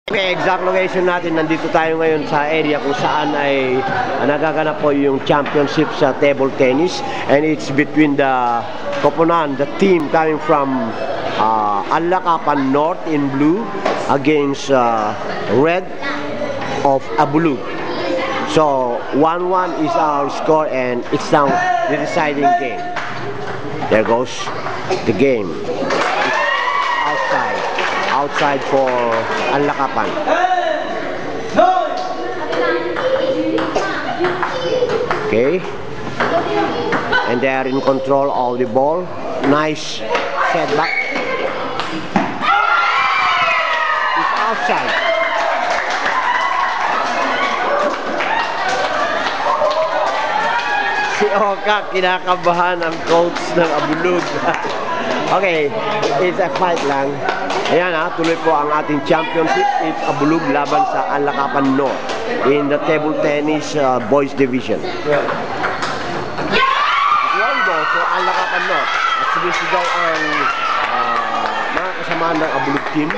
Okay, exact location natin, nandito tayo ngayon sa area kung saan ay nagaganap po yung championship sa table tennis, and it's between the Koponan, the team coming from Alakapan North in blue against red of Abulug. So 1-1 is our score, and it's now the deciding game. There goes the game. Outside for Alakapan. Okay, and they are in control of the ball. Nice setback. It's outside. Si Oka, kinakabahan ang coach ng Abulug. Okay, it's a fight lang. Ayan tuloy po ang ating championship. It's Abulug laban sa Alakapan North in the table tennis boys division. One ball for Alakapan North. At sumisigaw ang mga kasama ng Abulug team.